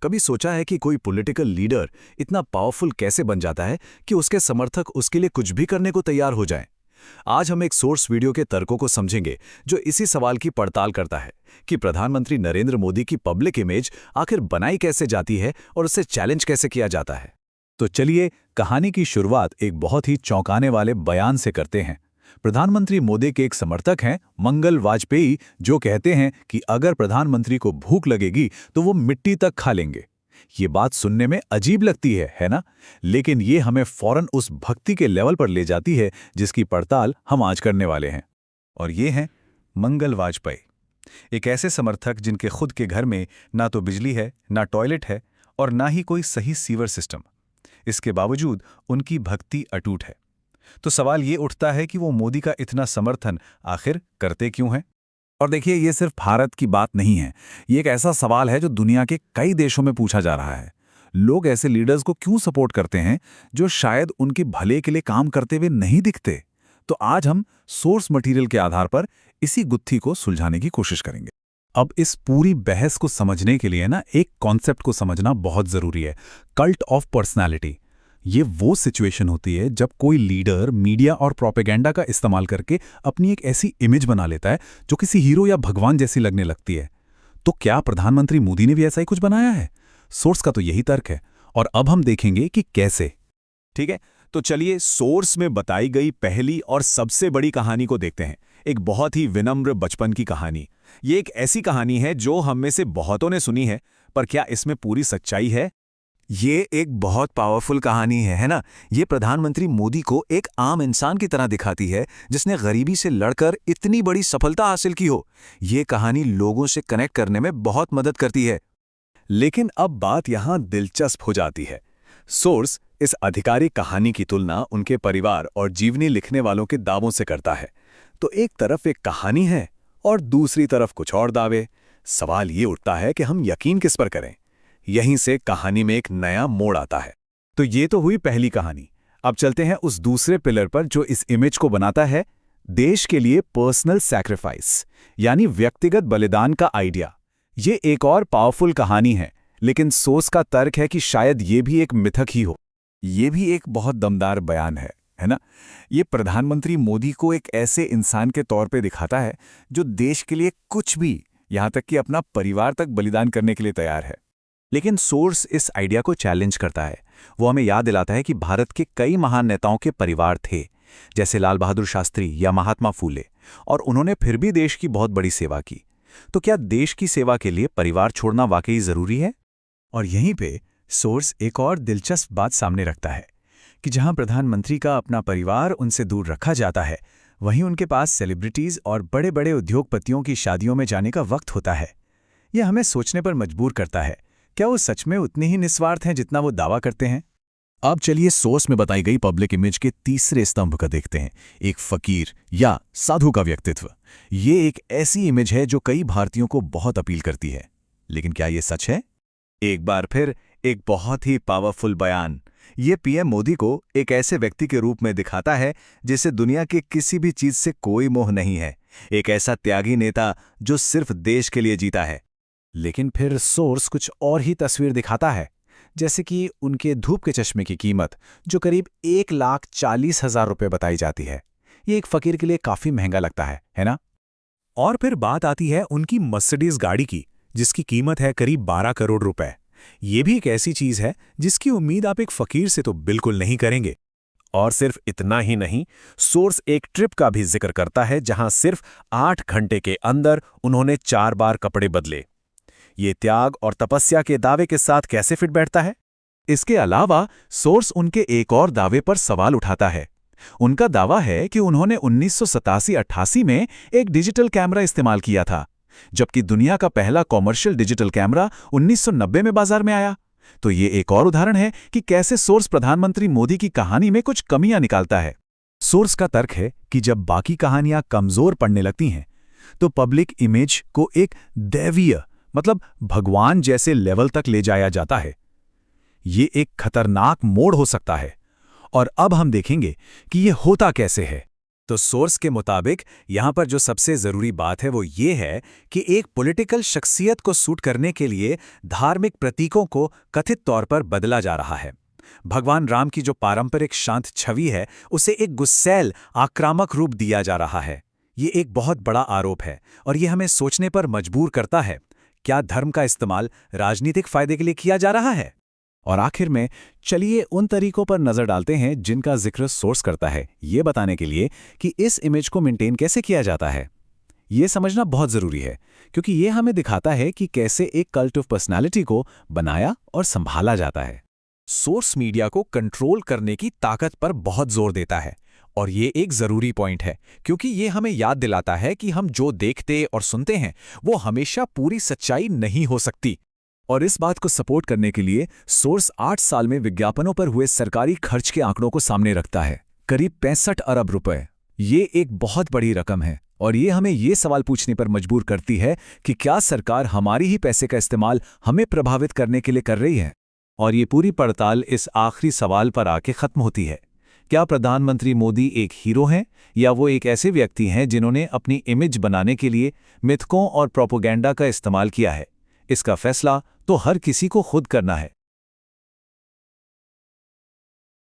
कभी सोचा है कि कोई पॉलिटिकल लीडर इतना पावरफुल कैसे बन जाता है कि उसके समर्थक उसके लिए कुछ भी करने को तैयार हो जाएं? आज हम एक सोर्स वीडियो के तर्कों को समझेंगे जो इसी सवाल की पड़ताल करता है कि प्रधानमंत्री नरेंद्र मोदी की पब्लिक इमेज आखिर बनाई कैसे जाती है और उसे चैलेंज कैसे किया जाता है। तो चलिए कहानी की शुरुआत एक बहुत ही चौंकाने वाले बयान से करते हैं। प्रधानमंत्री मोदी के एक समर्थक हैं मंगल वाजपेयी, जो कहते हैं कि अगर प्रधानमंत्री को भूख लगेगी तो वो मिट्टी तक खा लेंगे। ये बात सुनने में अजीब लगती है ना? लेकिन ये हमें फौरन उस भक्ति के लेवल पर ले जाती है जिसकी पड़ताल हम आज करने वाले हैं। और ये हैं मंगल वाजपेयी, एक ऐसे समर्थक जिनके खुद के घर में ना तो बिजली है, ना टॉयलेट है और ना ही कोई सही सीवर सिस्टम। इसके बावजूद उनकी भक्ति अटूट है। तो सवाल ये उठता है कि वो मोदी का इतना समर्थन आखिर करते क्यों हैं? और देखिए, ये सिर्फ भारत की बात नहीं है, ये एक ऐसा सवाल है जो दुनिया के कई देशों में पूछा जा रहा है। लोग ऐसे लीडर्स को क्यों सपोर्ट करते हैं जो शायद उनके भले के लिए काम करते हुए नहीं दिखते? तो आज हम सोर्स मटेरियल के आधार पर इसी गुत्थी को सुलझाने की कोशिश करेंगे। अब इस पूरी बहस को समझने के लिए एक कॉन्सेप्ट को समझना बहुत जरूरी है, कल्ट ऑफ पर्सनैलिटी। ये वो सिचुएशन होती है जब कोई लीडर मीडिया और प्रोपेगेंडा का इस्तेमाल करके अपनी एक ऐसी इमेज बना लेता है जो किसी हीरो या भगवान जैसी लगने लगती है। तो क्या प्रधानमंत्री मोदी ने भी ऐसा ही कुछ बनाया है? सोर्स का तो यही तर्क है, और अब हम देखेंगे कि कैसे। ठीक है, तो चलिए सोर्स में बताई गई पहली और सबसे बड़ी कहानी को देखते हैं। एक बहुत ही विनम्र बचपन की कहानी। ये एक ऐसी कहानी है जो हम में से बहुतों ने सुनी है, पर क्या इसमें पूरी सच्चाई है? ये एक बहुत पावरफुल कहानी है ना? ये प्रधानमंत्री मोदी को एक आम इंसान की तरह दिखाती है जिसने गरीबी से लड़कर इतनी बड़ी सफलता हासिल की हो। ये कहानी लोगों से कनेक्ट करने में बहुत मदद करती है। लेकिन अब बात यहां दिलचस्प हो जाती है। सोर्स इस आधिकारिक कहानी की तुलना उनके परिवार और जीवनी लिखने वालों के दावों से करता है। तो एक तरफ एक कहानी है और दूसरी तरफ कुछ और दावे। सवाल ये उठता है कि हम यकीन किस पर करें। यहीं से कहानी में एक नया मोड़ आता है। तो ये तो हुई पहली कहानी। अब चलते हैं उस दूसरे पिलर पर जो इस इमेज को बनाता है, देश के लिए पर्सनल सैक्रिफाइस, यानी व्यक्तिगत बलिदान का आइडिया। ये एक और पावरफुल कहानी है, लेकिन सोर्स का तर्क है कि शायद ये भी एक मिथक ही हो। ये भी एक बहुत दमदार बयान है ना? ये प्रधानमंत्री मोदी को एक ऐसे इंसान के तौर पे दिखाता है जो देश के लिए कुछ भी, यहां तक कि अपना परिवार तक बलिदान करने के लिए तैयार है। लेकिन सोर्स इस आइडिया को चैलेंज करता है। वो हमें याद दिलाता है कि भारत के कई महान नेताओं के परिवार थे, जैसे लाल बहादुर शास्त्री या महात्मा फूले, और उन्होंने फिर भी देश की बहुत बड़ी सेवा की। तो क्या देश की सेवा के लिए परिवार छोड़ना वाकई जरूरी है? और यहीं पे सोर्स एक और दिलचस्प बात सामने रखता है कि जहां प्रधानमंत्री का अपना परिवार उनसे दूर रखा जाता है, वहीं उनके पास सेलिब्रिटीज और बड़े बड़े उद्योगपतियों की शादियों में जाने का वक्त होता है। यह हमें सोचने पर मजबूर करता है, क्या वो सच में उतने ही निस्वार्थ हैं जितना वो दावा करते हैं? अब चलिए सोर्स में बताई गई पब्लिक इमेज के तीसरे स्तंभ का देखते हैं, एक फकीर या साधु का व्यक्तित्व। ये एक ऐसी इमेज है जो कई भारतीयों को बहुत अपील करती है। लेकिन क्या ये सच है? एक बार फिर एक बहुत ही पावरफुल बयान। ये पीएम मोदी को एक ऐसे व्यक्ति के रूप में दिखाता है जिसे दुनिया के किसी भी चीज से कोई मोह नहीं है, एक ऐसा त्यागी नेता जो सिर्फ देश के लिए जीता है। लेकिन फिर सोर्स कुछ और ही तस्वीर दिखाता है, जैसे कि उनके धूप के चश्मे की कीमत जो करीब 1,40,000 रुपये बताई जाती है। ये एक फकीर के लिए काफी महंगा लगता है ना? और फिर बात आती है उनकी मर्सिडीज गाड़ी की, जिसकी कीमत है करीब 12 करोड़ रुपए। ये भी एक ऐसी चीज है जिसकी उम्मीद आप एक फकीर से तो बिल्कुल नहीं करेंगे। और सिर्फ इतना ही नहीं, सोर्स एक ट्रिप का भी जिक्र करता है जहां सिर्फ 8 घंटे के अंदर उन्होंने 4 बार कपड़े बदले। ये त्याग और तपस्या के दावे के साथ कैसे फिट बैठता है? इसके अलावा सोर्स उनके एक और दावे पर सवाल उठाता है। उनका दावा है कि उन्होंने 1987-88 में एक डिजिटल कैमरा इस्तेमाल किया था, जबकि दुनिया का पहला कॉमर्शियल डिजिटल कैमरा 1990 में बाजार में आया। तो ये एक और उदाहरण है कि कैसे सोर्स प्रधानमंत्री मोदी की कहानी में कुछ कमियां निकालता है। सोर्स का तर्क है कि जब बाकी कहानियां कमजोर पड़ने लगती हैं, तो पब्लिक इमेज को एक दैवीय, मतलब भगवान जैसे लेवल तक ले जाया जाता है। ये एक खतरनाक मोड़ हो सकता है। और अब हम देखेंगे कि ये होता कैसे है। तो सोर्स के मुताबिक यहाँ पर जो सबसे ज़रूरी बात है वो ये है कि एक पॉलिटिकल शख्सियत को सूट करने के लिए धार्मिक प्रतीकों को कथित तौर पर बदला जा रहा है। भगवान राम की जो पारंपरिक शांत छवि है उसे एक गुस्सैल, आक्रामक रूप दिया जा रहा है। ये एक बहुत बड़ा आरोप है और ये हमें सोचने पर मजबूर करता है, क्या धर्म का इस्तेमाल राजनीतिक फायदे के लिए किया जा रहा है? और आखिर में चलिए उन तरीकों पर नजर डालते हैं जिनका जिक्र सोर्स करता है, ये बताने के लिए कि इस इमेज को मेंटेन कैसे किया जाता है। ये समझना बहुत जरूरी है क्योंकि ये हमें दिखाता है कि कैसे एक कल्ट ऑफ पर्सनालिटी को बनाया और संभाला जाता है। सोर्स मीडिया को कंट्रोल करने की ताकत पर बहुत जोर देता है और ये एक जरूरी पॉइंट है क्योंकि ये हमें याद दिलाता है कि हम जो देखते और सुनते हैं वो हमेशा पूरी सच्चाई नहीं हो सकती। और इस बात को सपोर्ट करने के लिए सोर्स 8 साल में विज्ञापनों पर हुए सरकारी खर्च के आंकड़ों को सामने रखता है, करीब 65 अरब रुपए। ये एक बहुत बड़ी रकम है और ये हमें ये सवाल पूछने पर मजबूर करती है कि क्या सरकार हमारी ही पैसे का इस्तेमाल हमें प्रभावित करने के लिए कर रही है। और ये पूरी पड़ताल इस आखिरी सवाल पर आके खत्म होती है, क्या प्रधानमंत्री मोदी एक हीरो हैं या वो एक ऐसे व्यक्ति हैं जिन्होंने अपनी इमेज बनाने के लिए मिथकों और प्रोपेगेंडा का इस्तेमाल किया है। इसका फैसला तो हर किसी को खुद करना है।